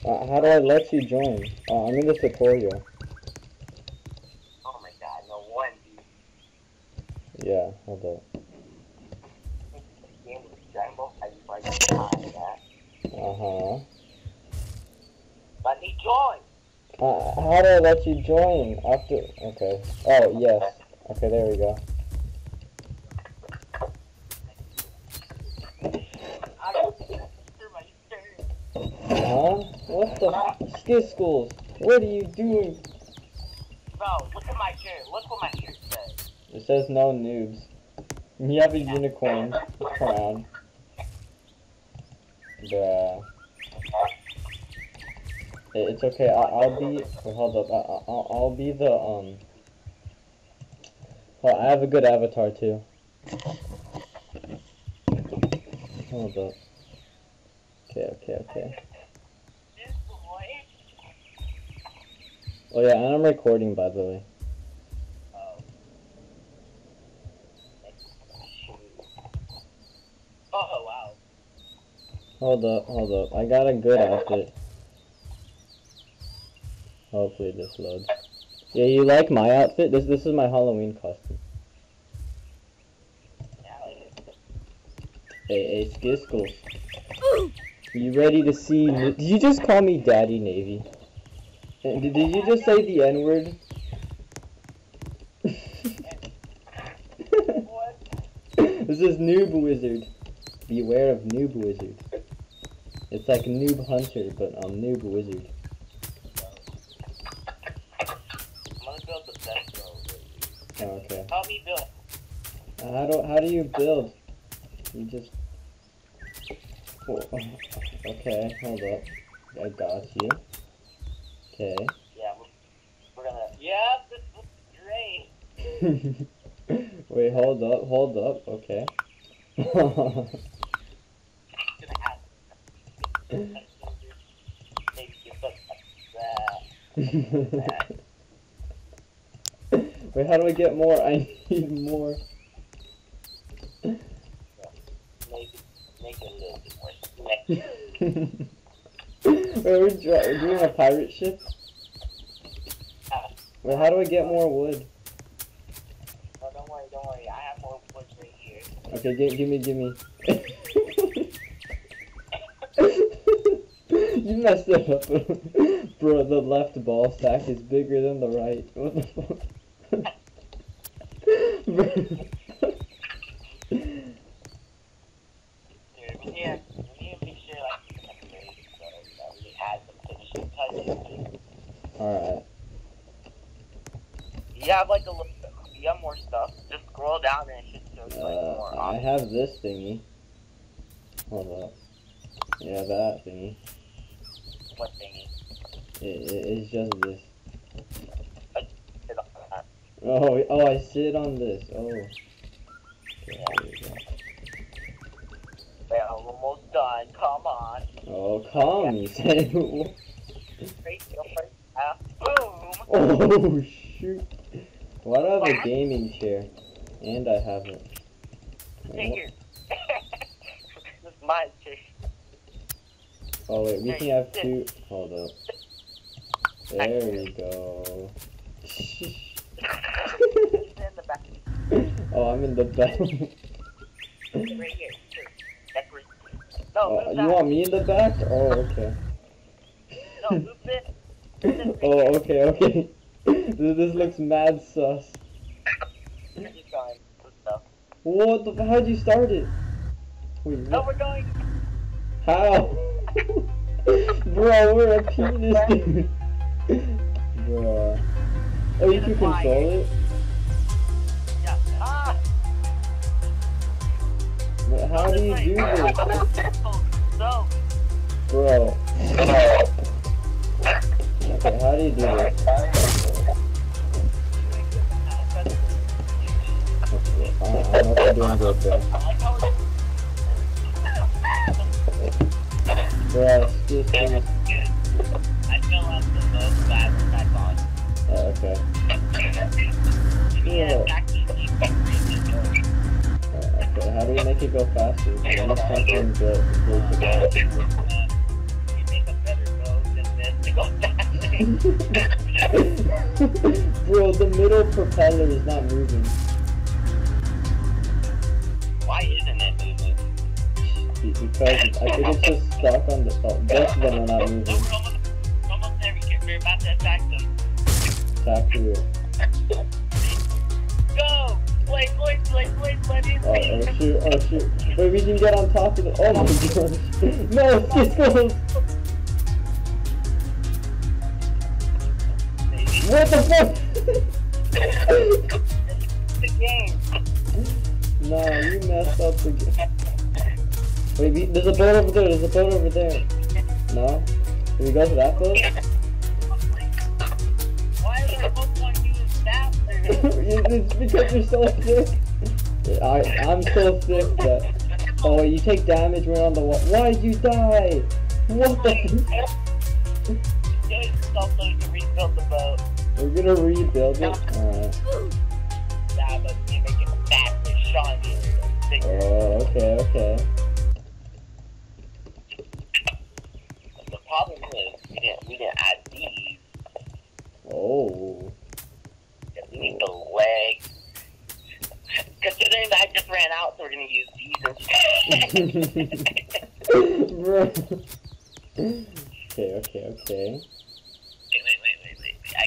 How do I let you join? I'm in the tutorial. Oh my god, no one, dude. Yeah, hold up. Game with Jumbo, I just like that. Uh-huh. Let me join! How do I let you join? After... Okay. Oh, yes. Okay, there we go. Huh? What the skixxels? What are you doing? Bro, look at my shirt. Look what my shirt says. It says no noobs. You have a unicorn crown. Bruh. It's okay. I'll be. Wait, hold up. I'll be the Well, I have a good avatar too. Hold up. Okay. Oh yeah, and I'm recording, by the way. Oh wow. Hold up. I got a good outfit. Hopefully this loads. Yeah, you like my outfit? This is my Halloween costume. Hey, skixxels. You ready to see? Did you just call me Daddy Navy? Did you just say the N-word? This is Noob Wizard. Beware of Noob Wizard. It's like Noob Hunter, but Noob Wizard. I'm gonna build the best build. Oh, okay. Help me build. How do you build? You just... Oh, okay, hold up. I got you. Okay. Yeah, we're gonna... Yeah, this looks great. Wait, hold up, okay. Wait, how do I get more? I need more. Make it a little bit more. Wait, we're doing a pirate ship? Wait, how do I get more wood? Oh, don't worry. I have more wood right here. Okay, give me. You messed it up. Bro, the left ball stack is bigger than the right. What the fuck? Yeah, we need to make sure like we add some finishing touches. Alright. You have like you have more stuff. Just scroll down and it should show you like more. I have this thingy. Hold up. Yeah, that thingy. What thingy? It's just this. Oh, I sit on this. Oh. Okay, yeah. There we go. Wait, I'm almost done. Come on. Oh, calm, you said. Boom. Oh, shoot. Why do I have a gaming chair? And I haven't. Take it. This is my chair. Oh, wait, we can have two. Hold up. There we go. In the back. Oh, I'm in the back. Right here. No, You want me in the back? Oh, okay. No, move this. Oh, okay. This looks mad sus. What the? How'd you start it? Wait, no, we're going. How? Bro, we're a penis, dude. Bro. Oh, you can control it? Yeah. Ah. But how do you do this? So. Bro. Okay, how do you do this? I don't know if you're doing good there. Bro, just I fell off the boat back on. Oh, okay. Yeah, Okay, how do we make it go faster? I must something built. you make a better boat, Bro, the middle propeller is not moving. Why isn't it moving? Because I think it's just stuck on the top. Both of them are not moving. We're almost there. We're about to attack them. Attack you. Go! Play. Oh shoot. Wait, we can get on top of it. Oh my gosh. No, skixxels! What the fuck? The game. Nah, you messed up the game. Wait, there's a boat over there. No? Can we go to that boat? Why is our Pokemon using faster? It's because you're so sick. I'm so sick that... Oh, you take damage when on the water. Why'd you die? What the... Rebuild the boat. We're gonna rebuild it? Alright. Nah, but you make it faster, shinier. Oh, okay. The problem is, we didn't add these. Oh. We need the legs. Considering that I just ran out, so we're gonna use these instead. Bro. Okay. Wait. I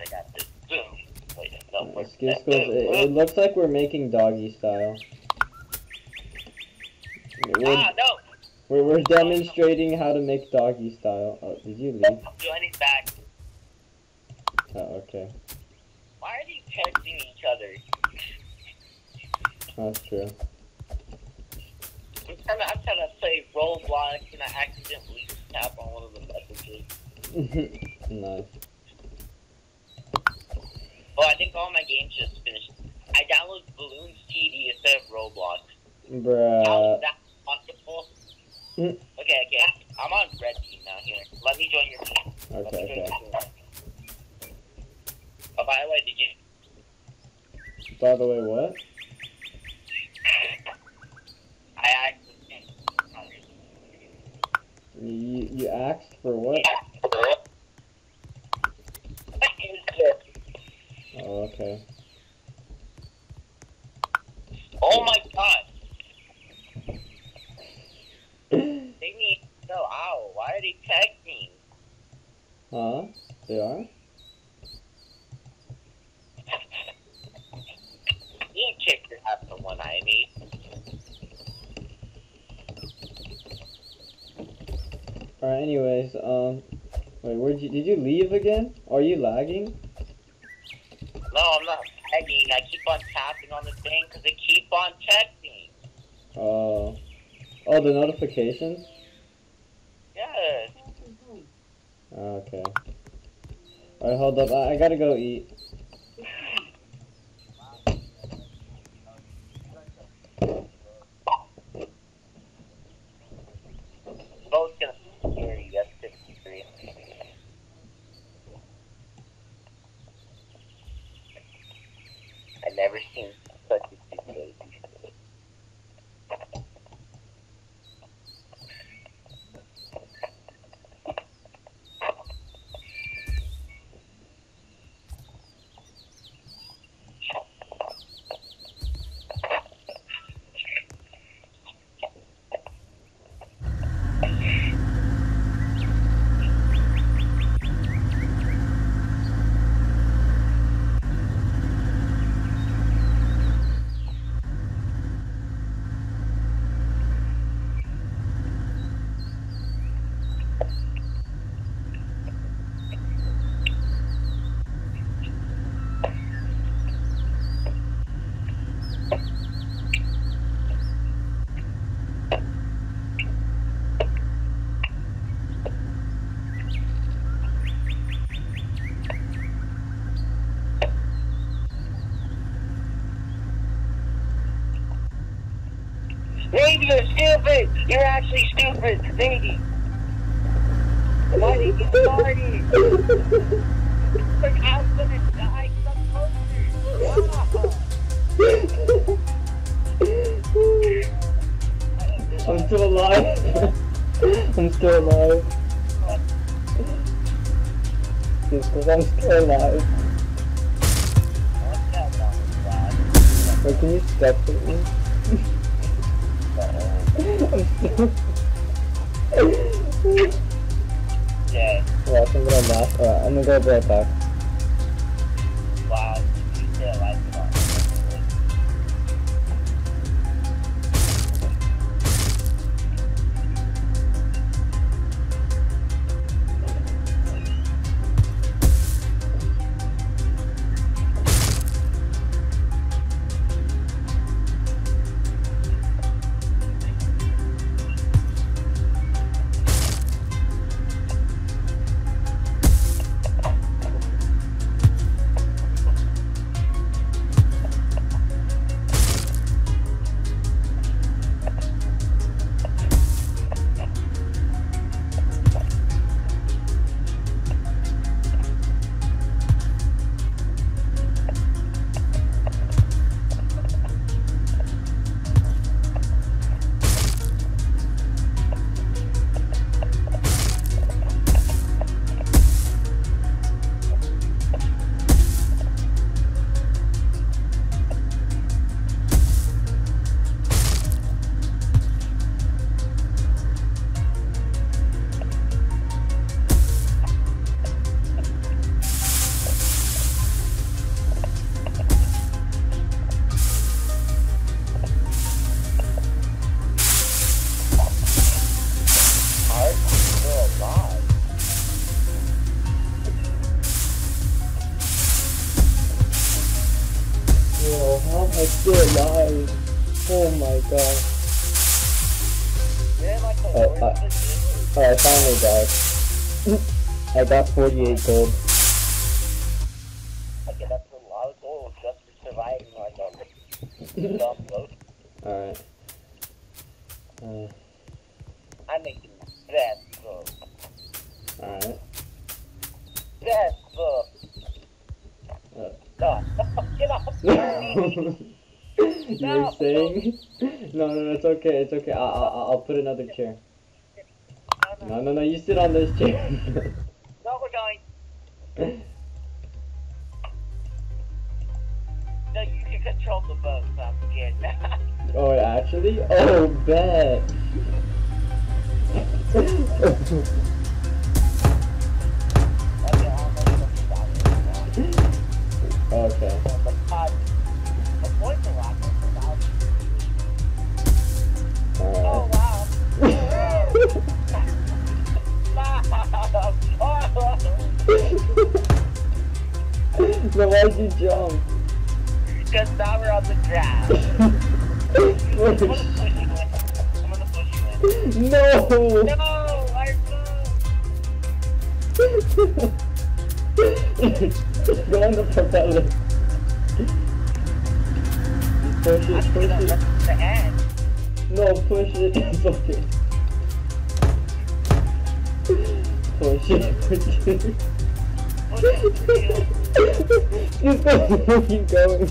got this. Boom. Wait, no. skixxels, it looks like we're making doggy style. No! We're demonstrating how to make doggy style. Oh, did you leave? Joining back. Oh, okay. Why are these texting each other? That's true. I'm trying to play Roblox and I accidentally tap on one of the messages. Nice. Oh, I think all my games just finished. I downloaded Balloons TD instead of Roblox. Bruh. How is that possible? Okay. I'm on red team now here. Let me join your team. Okay. Oh, by the way, did you... By the way, what? I asked... You asked for what? Oh, okay. Oh my god! They need to go out. Why are they texting? Huh? They are? You check your app the one I made. Alright, anyways, wait, did you leave again? Are you lagging? No, I'm not tagging. I keep on tapping on the thing because they keep on texting. Oh, the notifications? Yes. Okay. Alright, hold up. I gotta go eat. Both gonna hear you. That's 63. I've never seen such a stupid. Maybe you're stupid! You're actually stupid! Maybe! Why did you party? Like, I'm gonna die because I'm I'm still alive. I'm still alive. Because I'm still alive. Wait, can you step with me? I'm still... Yeah. Watch, I'm gonna laugh. Alright, I'm gonna go right back. Wow. You still like it. How am I still alive? Oh my god. I finally died. I got 48 gold. Okay, that's a lot of gold just for surviving like Alright. I'm making best book. Alright. Best book. God, get off! You were saying? No, it's okay, it's okay. I'll put another chair. No, you sit on this chair. No, we're going. No, you can control the boat, so I'm scared now. Oh, actually? Oh, bet. Okay. Oh, wow. So why'd you jump? Because now we're on the ground. I'm gonna push you in. No! No, I Go on the propeller. Push it. The end. No, push it. It's okay. Push it. Keep going.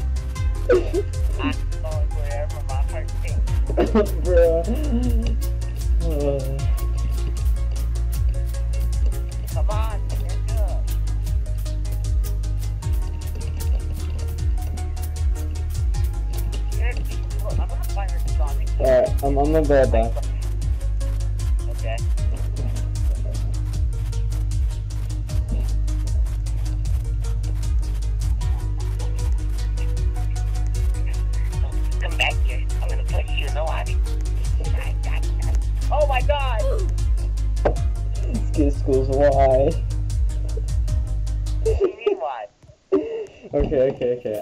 I'm going wherever my heart takes. Bruh. Come on, let's go. I'm gonna find her Sonic. Alright, I'm gonna go back. Okay. Come back here. I'm gonna put you in the water. Oh my god! Skixxels, why? What do you mean why? Okay.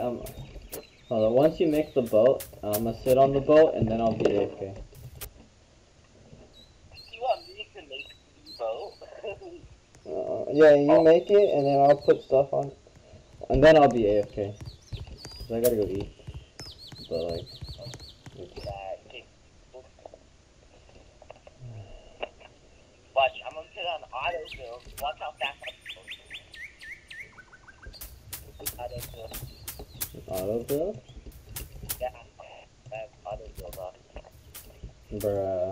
Hold on. Once you make the boat, I'm gonna sit on the boat and then I'll be AFK. You want me to make the boat? Yeah, you make it and then I'll put stuff on it. And then I'll be AFK. Cause I gotta go eat. But like... Watch, I'm gonna put on auto build. Watch how fast I auto build. Auto build? Yeah, I have auto build on. Bruh.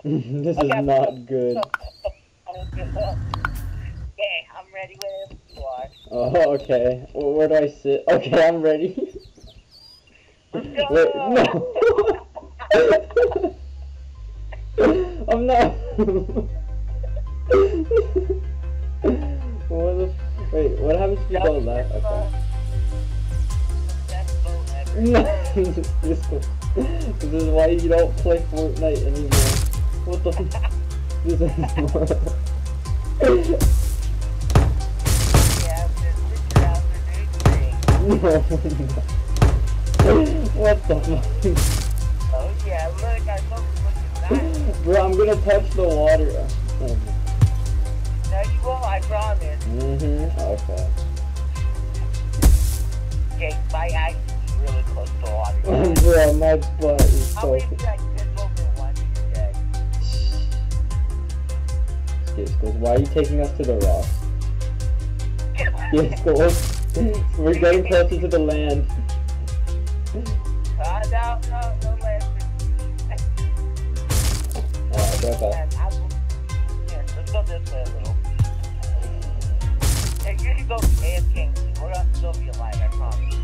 This is not good. Okay, I'm ready whenever you are. Oh, okay. Well, where do I sit? Okay, I'm ready. Let's go! Wait, no! I'm not. Wait, what happens if you go left? Okay. No, this is why you don't play Fortnite anymore. What the f? This is what the fuck? Oh yeah, look, I know what. Bro, I'm gonna touch the water. No, you won't, I promise. Okay. Okay, my axe is really close to water. Bro, my butt is How so... many did I get over one today? skixxels, why are you taking us to the rocks? skixxels, we're getting closer to the land. No land. Alright, go back. Let's go this way a little. Hey, you can go AFK. We're gonna still be alive, I promise.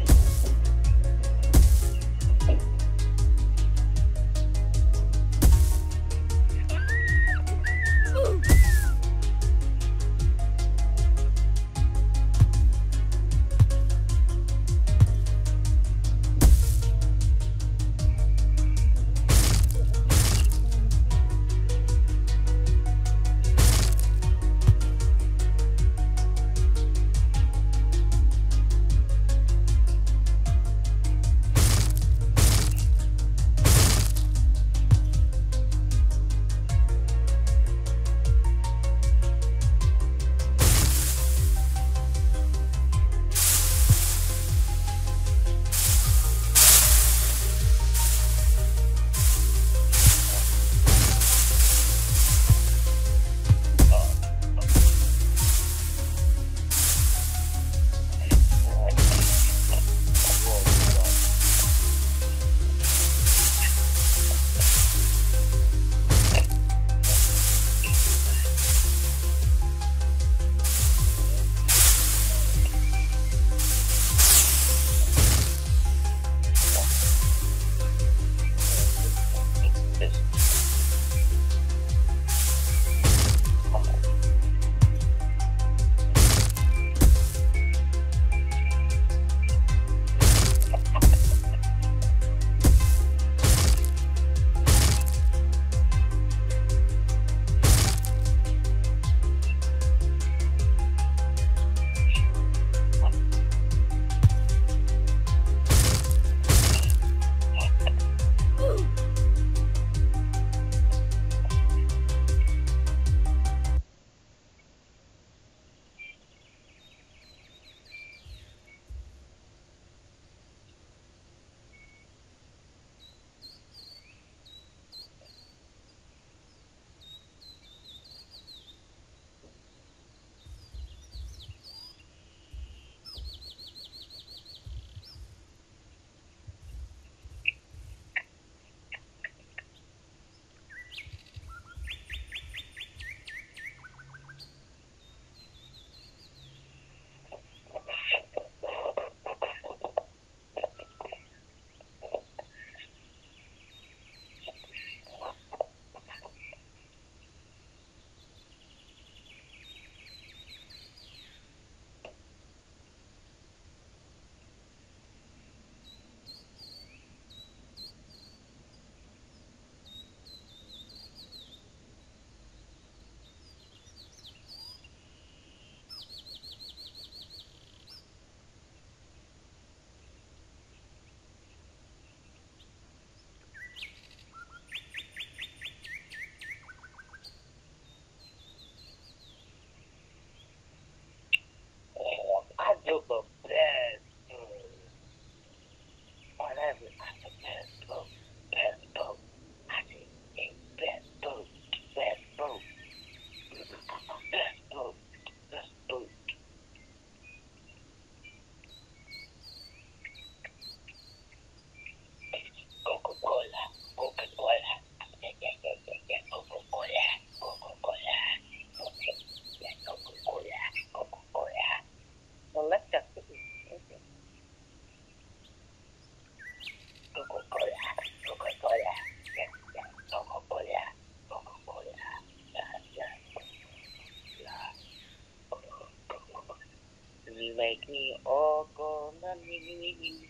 me okonani.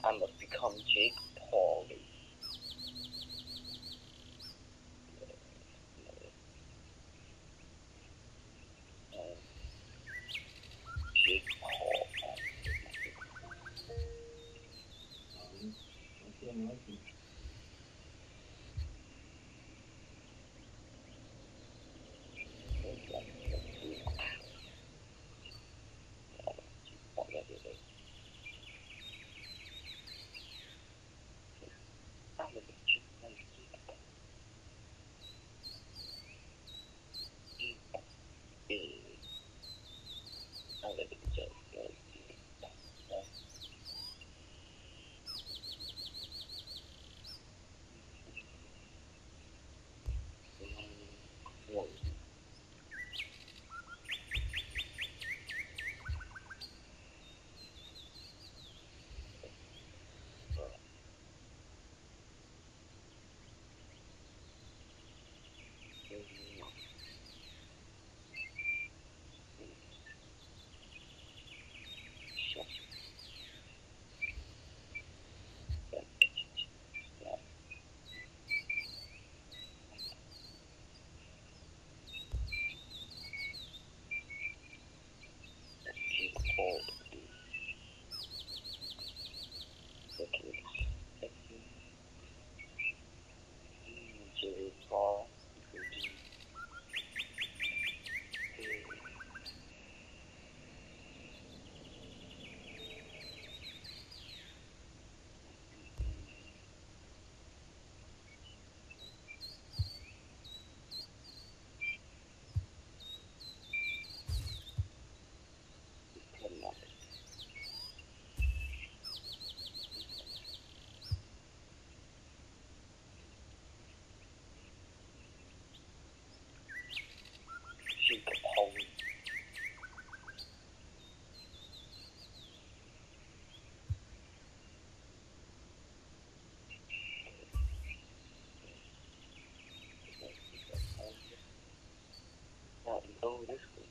I must become Jake Pauley. Jake Paul. Oh, this one.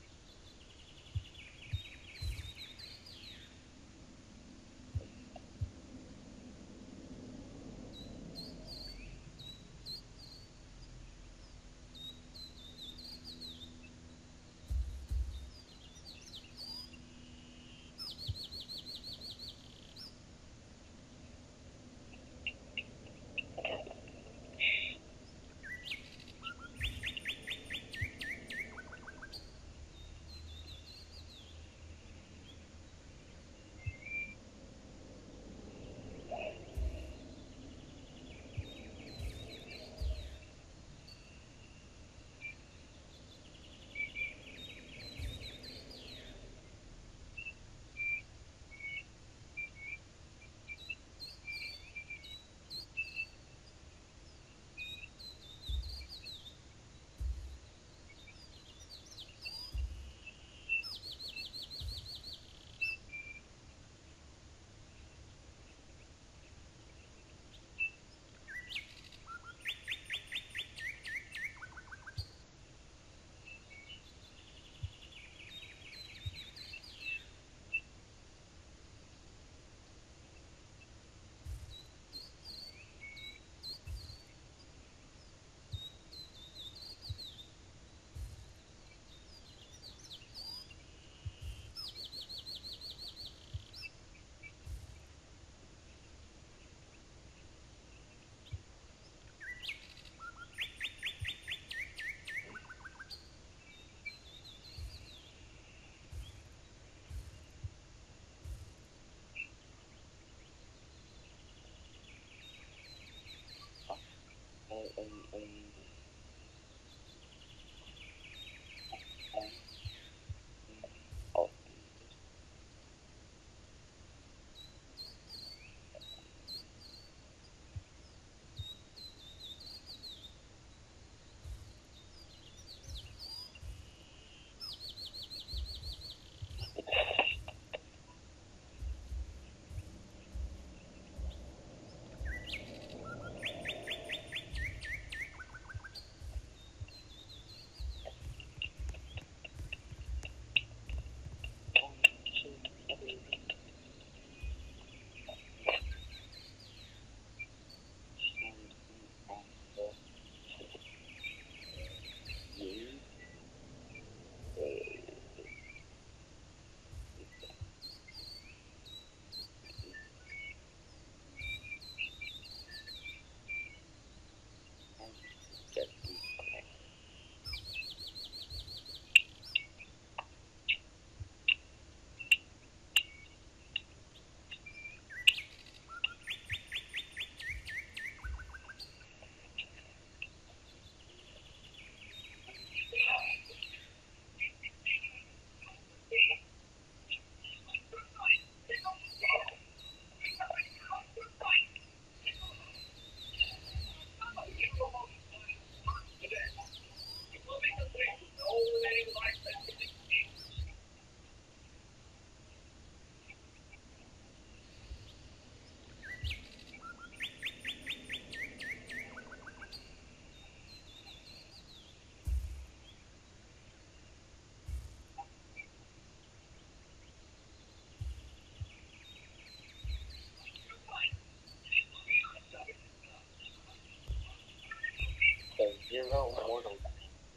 no mortal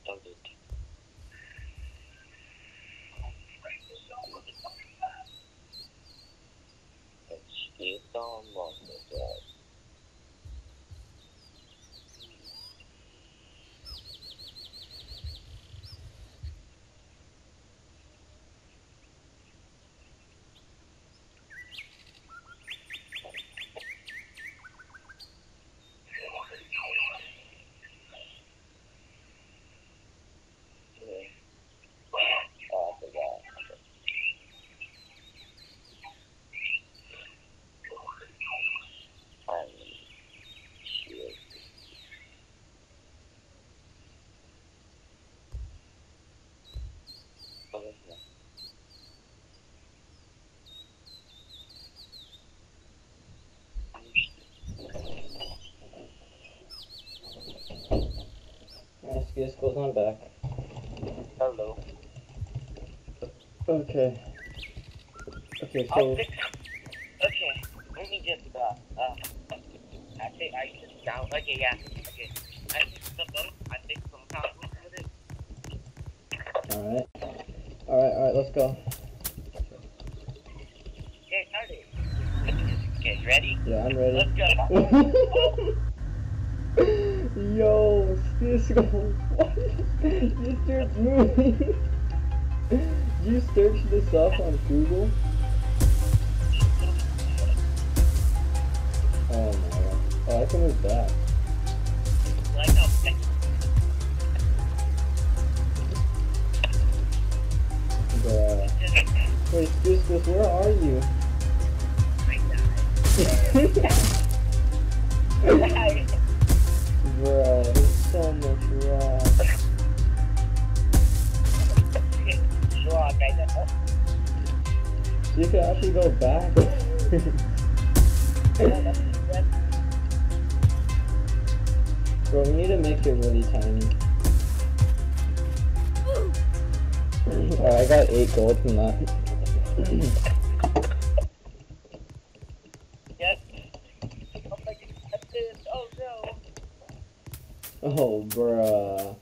does it. It's on mortal does. Skixxels, I'm back. Hello. Okay. Okay, so... Okay, let me just, I think I just down, okay, yeah, okay. I fixed the boat, I fixed some problems with it. Alright, let's go. Okay, started. Okay, ready? Yeah, I'm ready. Let's go. Yo, Skixxels, what? This dude's moving. Did you search this up on Google? Oh my god. Oh, I can move back. Like how Bruh. Wait, Skixxels, where are you? Bruh, there's so much rock. So you can actually go back. Bro, we need to make it really tiny. Alright, I got 8 gold from that. Yes. Oh my god, oh no. Oh, bruh.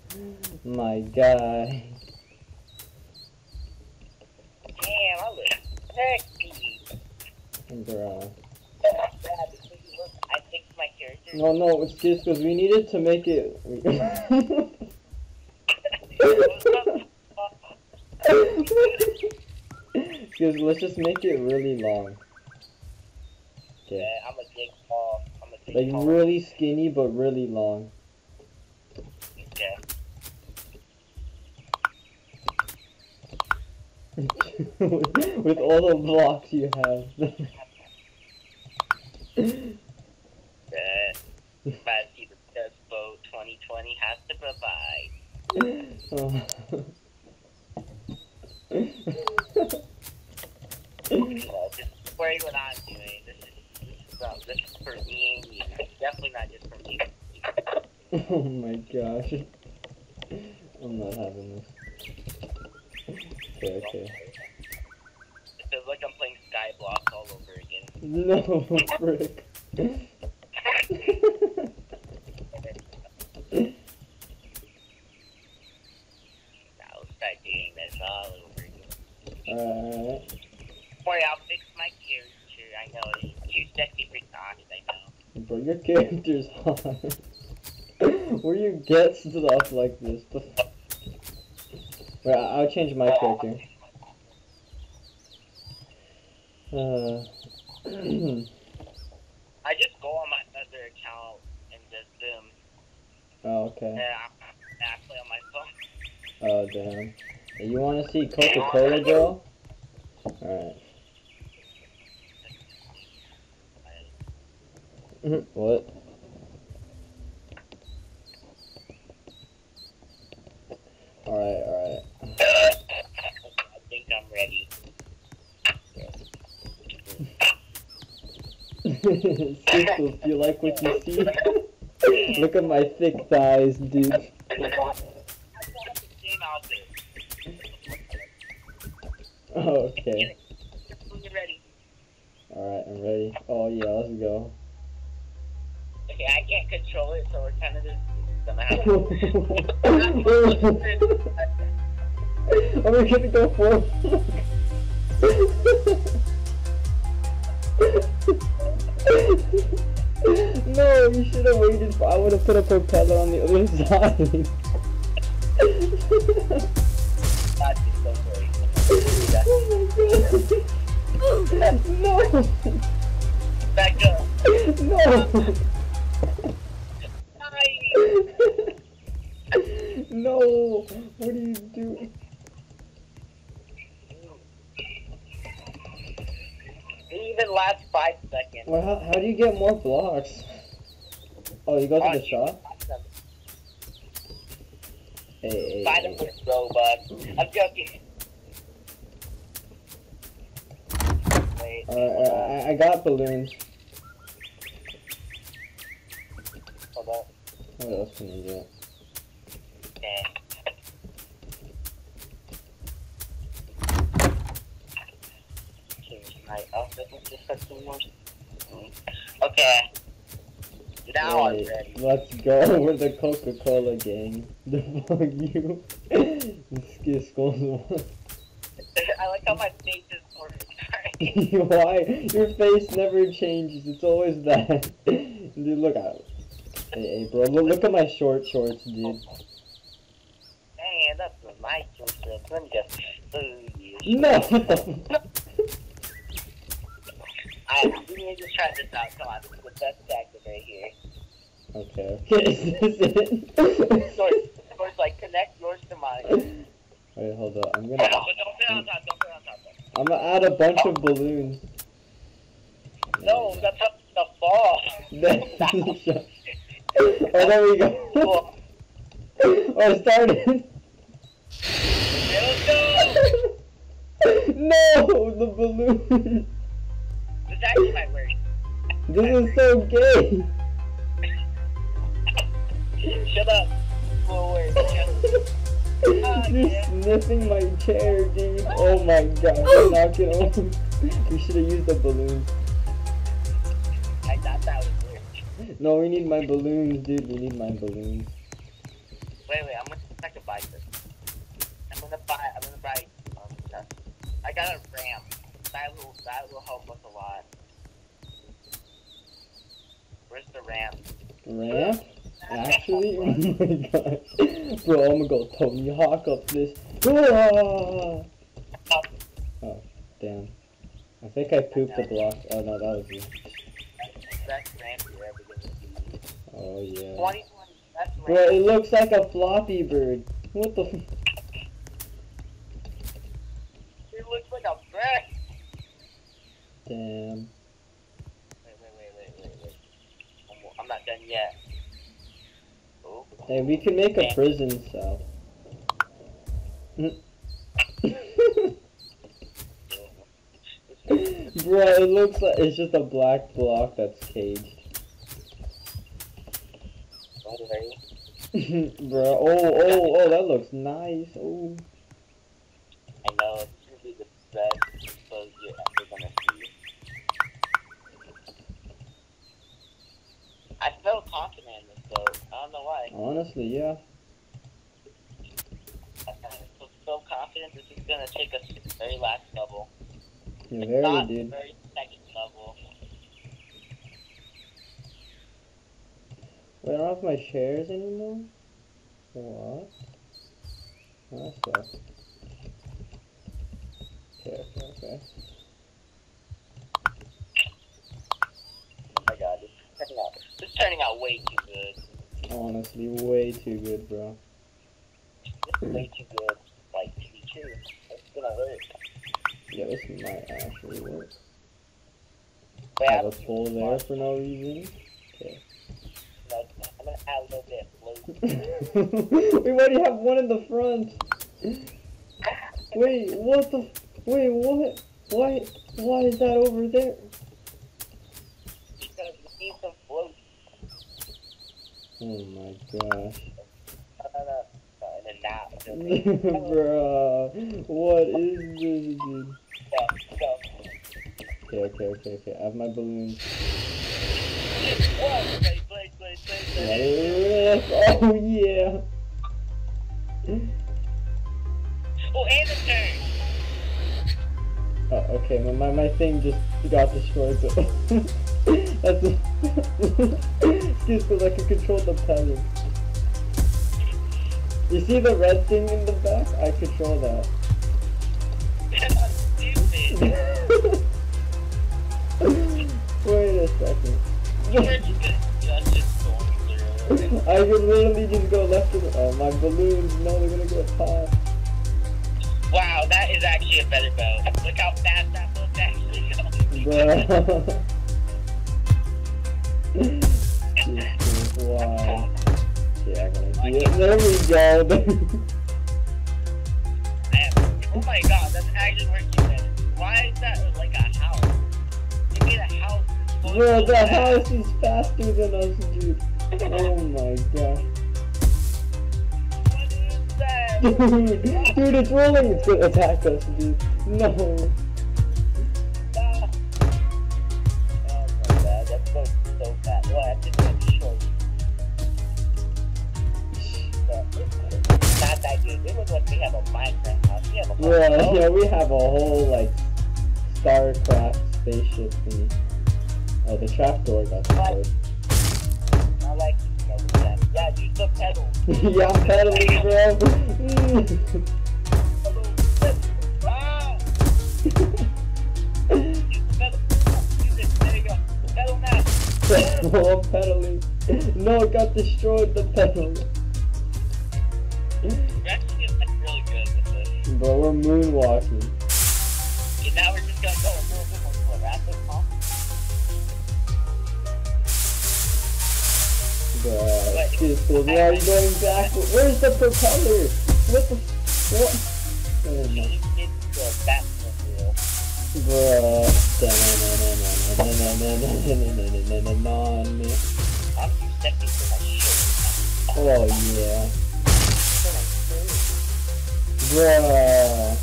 My guy. Damn, I look sexy. Bruh. I fixed my character. No, it's just because we needed to make it. Because let's just make it really long. Okay. Yeah, I'm a big tall. Like really skinny but really long. Yeah. With all the blocks you have. Fancy the best boat 2020 has to provide. Just worry what I'm doing. This is for me and you. Definitely not just for me. Oh my gosh. I'm not having this. Okay. It feels like I'm playing Skyblock all over again. No, frick. I'll start doing this all over again. Alright. Worry, I'll fix my character. I know it's too sexy for Sonic, I know. Bro, your character's hot. Where you get stuff like this? Wait, I'll change my character. I just go on my other account and just Oh, okay. I play on my phone. Oh, damn. Hey, you want to see Coca-Cola Girl? Alright. What? Alright. I think I'm ready. Skixxels, do you like what you see? Look at my thick thighs, dude. I got the same outfit. Oh, okay. When you're ready. Alright, I'm ready. Oh yeah, let's go. Okay, I can't control it, so we're kind of just gonna happen. Are we gonna go forward? No, you should have waited for. I would have put a propeller on the other side. That's just so great. Oh my god. No. Back up. No. Nice. No. What are you doing? It even lasts 5 seconds. Well, how do you get more blocks? Oh, you go to the shop? Hey, Find them with Robux. I'm joking. Wait. I got balloons. Hold on. What else can you get? Okay. Change my outfit just for 2 more. Okay. Now I'm ready. Let's go with the Coca-Cola gang. The fuck you. skixxels. I like how my face is sorry. Why? Your face never changes. It's always that. Dude, look out. Hey, bro, look at my shorts, dude. Man, that's a nice one. Let me just No! We need to try this out. Come on, this is the best tactic right here. Okay, is this it? Yours, like, connect yours to mine. Wait, hold up. But don't put it on top, don't put it on top. I'm gonna add a bunch of balloons. No, that's up the fall. Oh, there we go. Cool. Oh, it started. Let's go! No, the balloon. This actually might work. This is so gay. Shut up. Will work. You're sniffing my chair, dude. Oh my god, you're knocking over. We should have used the balloons. I thought that would work. No, we need my balloons, dude. We need my balloons. Wait, I'm gonna I can buy this. I'm gonna buy stuff. I got a ramp. That will help us a lot. Where's the ramp? Ramp? Actually? Oh my gosh. Bro, I'm gonna go Tony Hawk up this. Oh, damn. I think I pooped the block. Oh no, that was you. Best ramp you're ever gonna see. Oh yeah. 2020, best ramp. Bro, it looks like a floppy bird. What the f- It looks like a bird. Damn. Wait. I'm not done yet. Oh. Hey, we can make a prison cell. Bro, it looks like it's just a black block that's caged. Bro, oh, that looks nice. Oh. I know, it's gonna be the best exposure you're ever gonna see. I feel confident in this though. I don't know why. Honestly, yeah. I feel so confident this is gonna take us to the very last level. You're It's very, not dude. the very second level. Wait, I don't have my chairs anymore? What? That sucks. Okay. Oh my god, this is turning out way too good. Honestly, way too good, bro. This is way too good, like, to be true. It's gonna work. Yeah, this might actually work. Wait, Have a pole there for no reason. Okay. No, I'm gonna add a little bit of float. We already have one in the front. Wait, what the? Wait, what? Why is that over there? Because we need some float. Oh my gosh. No. And then now. Bruh, what is this, dude? Go. Okay. I have my balloons. Wait. Oh yeah. Oh, and a turn. Okay, my thing just got destroyed. But that's excuse because I can control the pedal. You see the red thing in the back? I control that. That's stupid. Wait a second. You're just going through. I could literally just go left to the. Oh, my balloons. No, they're gonna get popped. Wow, that is actually a better boat. Look how fast that boat's actually going. Bruh. Wow. Yeah, I'm gonna do it. There we go. Oh my god, that's actually working better. Why is that like a house? You made a house. Bro, the house is faster than us, dude. Oh my gosh. What is that? Dude, it's rolling. It's gonna attack us, dude. No. Oh my god, that's going so fast. Well, I have to do it short. Not that good. It was like we have a Minecraft house. We have a Yeah, we have a whole, like, StarCraft spaceship thingy. Oh, the trapdoor got destroyed. I like it, you know, that. Yeah, use the pedal. Yeah, I'm pedaling, bro. Ah! Use the pedal. Use it. There you go. Pedal now. Oh, I'm pedaling. No, it got destroyed, the pedal. We're actually getting like really good with this. Bro, we're moonwalking. Okay, now we're just gonna go a little bit more rapid, huh? Bruh, excuse me, why are you going backwards? Where's the propeller? What the what? Oh my. It's the Batmobile. Bruh. I'm too sexy for my shirt. Oh yeah. Bruh.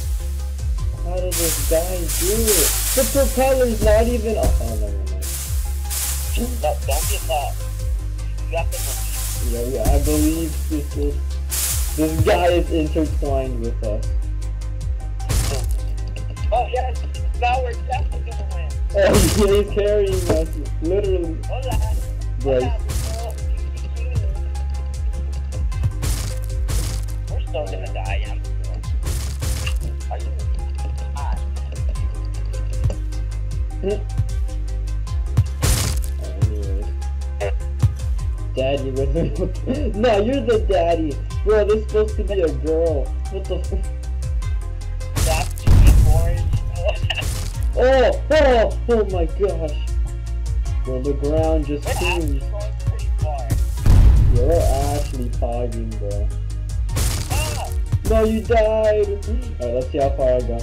How did this guy do it? The propeller's not even. Oh, never mind. No, don't get that. You have to believe. Yeah, I believe this guy is intertwined with us. Oh yes, now we're definitely gonna win. Oh, he's carrying us, literally. Hola. Right. We're still gonna die, I'm sure. Are you? Anyways. Daddy with me. No, you're the daddy. Bro, this is supposed to be a girl. What the f- That's too orange. Oh my gosh. Bro, the ground just We're actually seems. going pretty far. Yeah, we're actually pogging, bro. Ah! No, you died! Alright, let's see how far I go.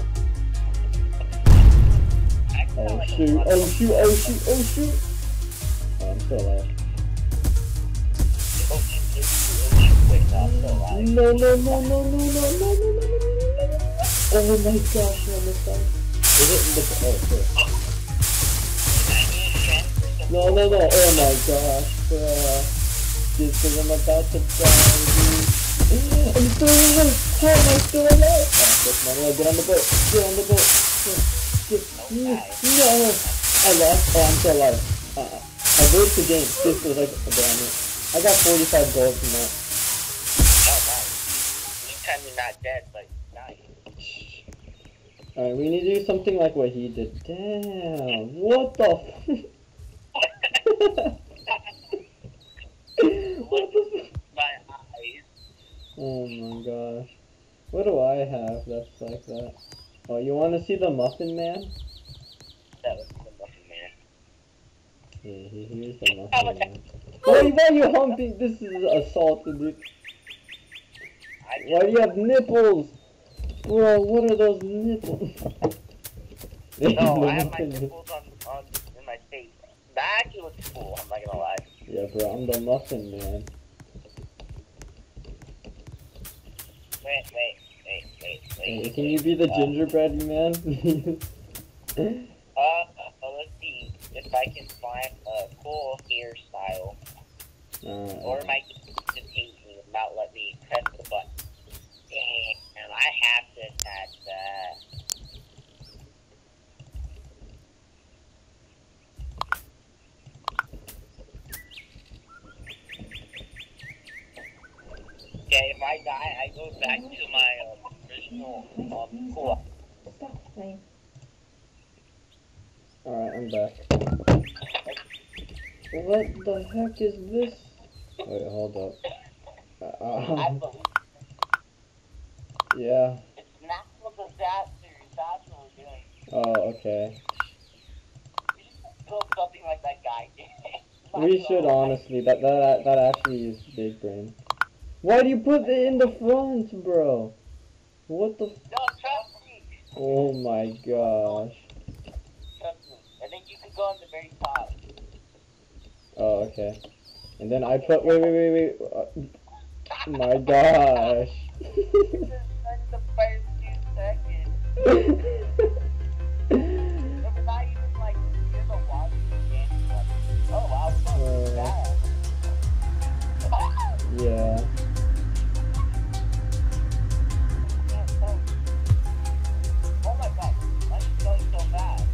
Oh shoot, oh shoot, oh shoot, oh shoot! Oh, I'm still alive. Wait, no, I'm still alive. No. Oh my gosh, I almost died. Is it in the... Oh, sure. No, oh my gosh, bruh. Dude, cause I'm about to die, dude. I'm still alive! How am I still alive? Oh, that's my way. Get on the boat. Get on the boat. No! I lost. Oh, I'm still alive. I broke the game. This was like, oh, damn it. I got 45 gold from that. Oh, nice. Anytime you're not dead, but nice. Alright, we need to do something like what he did. Damn. What the f- What the f- My eyes. Oh my gosh. What do I have that's like that? Oh, you want to see the Muffin Man? That was the Muffin Man. Yeah, here's the Muffin Man. Why are you humping? This is assault, dude. Why do you have nipples? Bro, what are those nipples? No, I have my nipples on in my face. That actually looks cool, I'm not gonna lie. Yeah, bro, I'm the Muffin Man. Wait. Can you be the gingerbread man? Let's see if I can find a cool hairstyle. Or it might just hate me and not let me press the button. Damn, I have to attach that. Okay, if I die, I go back to my original pool. Stop playing. Alright, I'm back. What the heck is this? Wait, hold up. Yeah. It's natural disasters, that's what we're doing. Oh, okay. We should build something like that guy did. We should honestly. That actually is big brain. Why do you put it in the front, bro? What the? No, trust me. Oh my gosh. Trust me. And then you could go on the very top. Oh, okay. And then I put. Wait. My gosh. The first 2 seconds. It was not even like near the water. Oh wow, we're going fast. Yeah. Oh my god, why are you going so fast?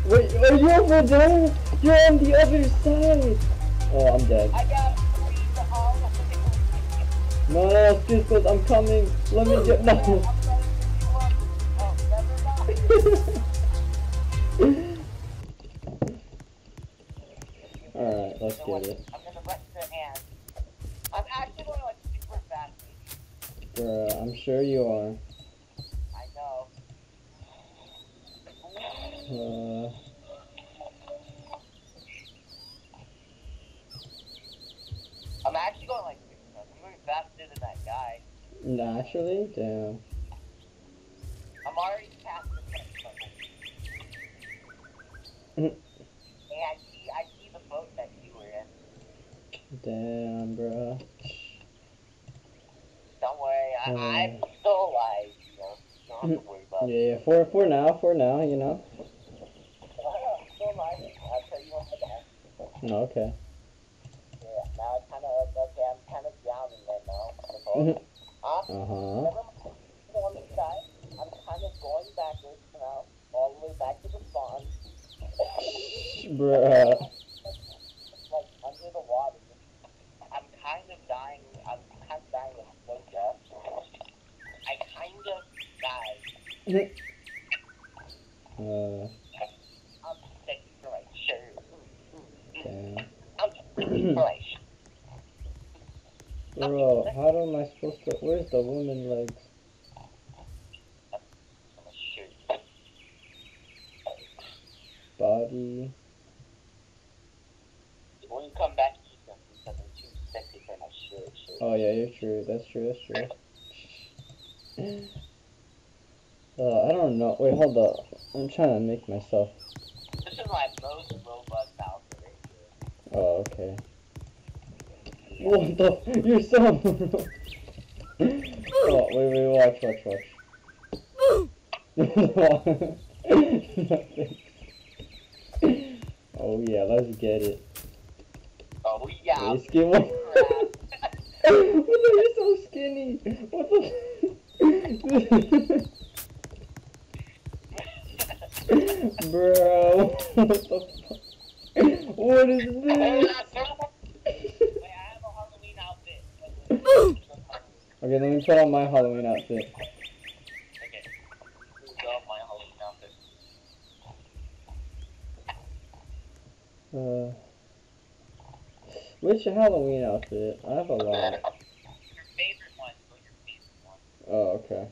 Wait, are you over there? You're on the other side. Oh, I'm dead. I got 3 to all. No, skixxels, I'm coming. Let me get no. Oh, never mind. Alright, let's get it. I'm gonna rest the hand. I'm actually going like super fast. Bruh, I'm sure you are. I know. I'm actually going like super fast. I'm going faster than that guy. Naturally? Damn. I'm already past the next level. Hey, I see the boat that you were in. Damn, bruh. Don't worry, I'm still alive, you know. Don't have to worry about it. Yeah, for now, you know. Still alive. I'll tell you when I die. Okay. Yeah, now it's kind of, okay, I'm kind of drowning right now. Uh-huh. Never mind. On the side, I'm kind of going backwards now, all the way back to the spawn. Bruh. Like, under the water. I'm kind of dying of slow death. I kind of died. I'm checking for my shirt. Damn. I'm checking for my shirt. Bro, how am I supposed to? Where's the woman legs? Body. When you come back, you can do something too sexy for my shirt. Oh yeah, you're true. That's true. I don't know. Wait, hold up. I'm trying to make myself. This is my most robust outfit right here. Oh, okay. What the? You're so. Oh, wait, watch. Oh yeah, let's get it. Oh yeah. Hey, skin one. You're so skinny. What the? Bro, what the fuck? What is this? Wait, I have a Halloween outfit. Okay, let me put on my Halloween outfit. Okay. This is my Halloween outfit. Which Halloween outfit? I have a lot. Your favorite one. Oh, okay.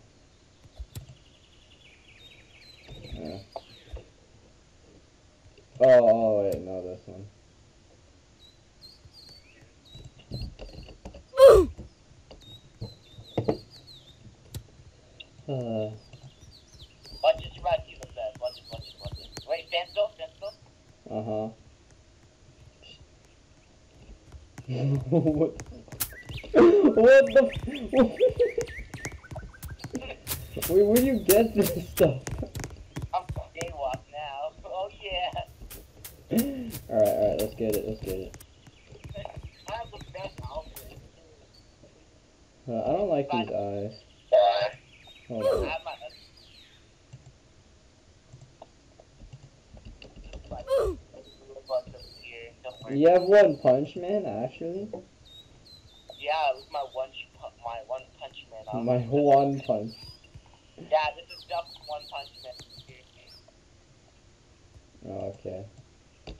Yeah. Oh, wait, no, this one. Watch it, right to the best. Watch it. Wait, stand still. Uh-huh. What the? Wait, where do you get this stuff? I'm jaywalk now. Oh yeah. Alright, let's get it. Let's get it. I have the best outfit. I don't like these eyes. Hold I on. have my here. Don't worry. You have One Punch Man, actually? Yeah, it was my one punch man. My One Punch. Yeah, this is just One Punch Man. Oh, okay.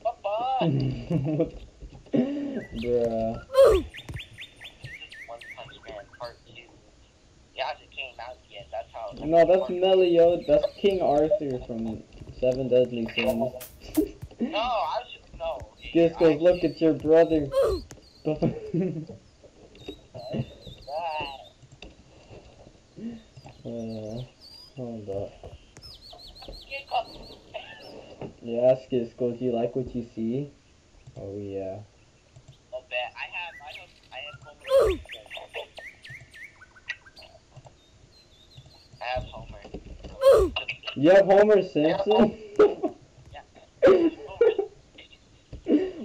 Bye-bye. Bruh. This is One Punch Man Part 2. Yeah, it came out yet. That's how. No, that's Melio. That's King Arthur from Seven Deadly Sins. No, I was just no. skixxels, look, it's your brother. Hold up. Yeah, skixxels, you like what you see? Oh yeah. A bet. I have Homer. I have Homer. You have Homer Simpson? Yeah.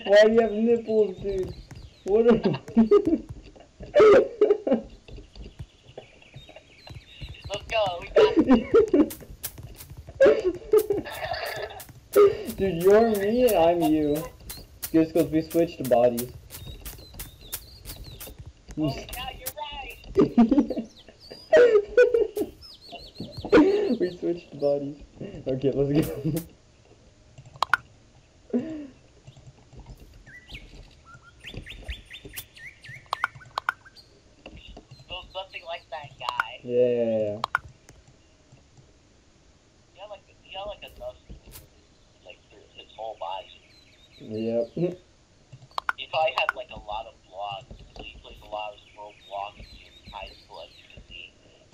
Why do you have nipples, dude? What are Let's go. We got Dude, you're me and I'm you. skixxels, we switched bodies. Oh, yeah, you're right. We switched bodies. Okay, let's go. Feels something like that guy. Yeah. He had like enough, like through his whole body. Yep. He probably had like a lot of blocks. He plays a lot of Roblox in high school, as you can see.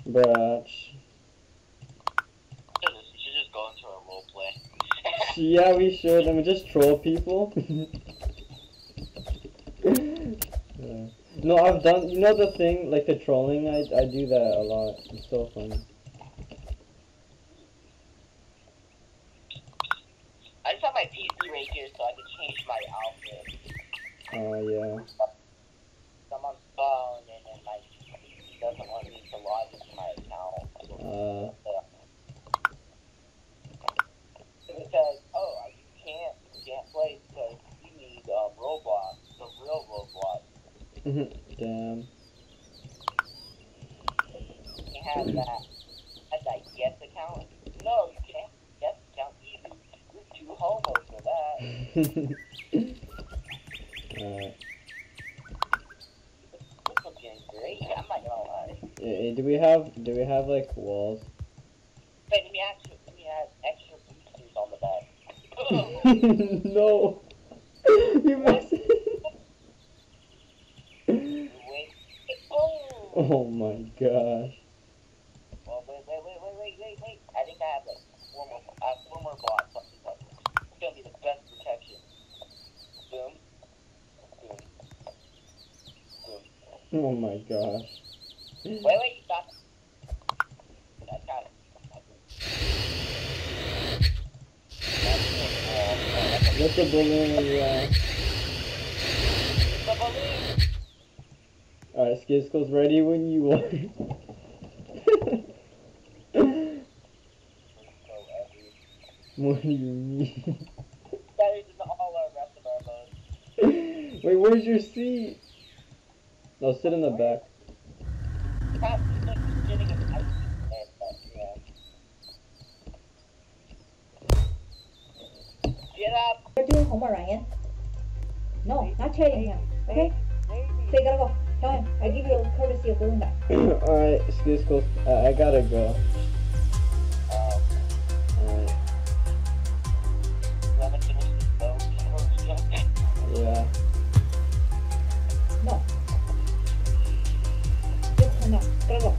Bruh. You should just go into a role play. Yeah, we should. And we just troll people. Yeah. No, I've done, you know the thing, like the trolling, I do that a lot. It's so funny. I just have my PC right here so I can change my outfit. Oh, yeah. I'm on phone and then my PC doesn't want me to log into my account. It says, oh, you can't play because you need Roblox, the real Roblox. Damn. You can have that yes account. No, you can't have yes account either. You're too homo for that. Alright. This one's getting great. I'm not gonna lie. Do we have like walls? Wait, let me add extra boosters on the back. No. You messed it. Wait. Oh my gosh. Well, wait. I think I have like four more blocks. Something like that. It's gonna be the best protection. Boom. Boom. Boom. Oh my gosh. Wait, stop. I got it. What's the balloon in your eye? The balloon! Alright, skixxels, ready when you are. What do you mean? Better than all our rest of our modes. Wait, where's your seat? No, sit in the back. Get up! You're doing homework, Ryan. No, not trading him. Okay? So you gotta go. Tell him. I give you a courtesy of balloon back. Alright, skixxels, I gotta go. Alright. Yeah. No. Just no. Gotta go.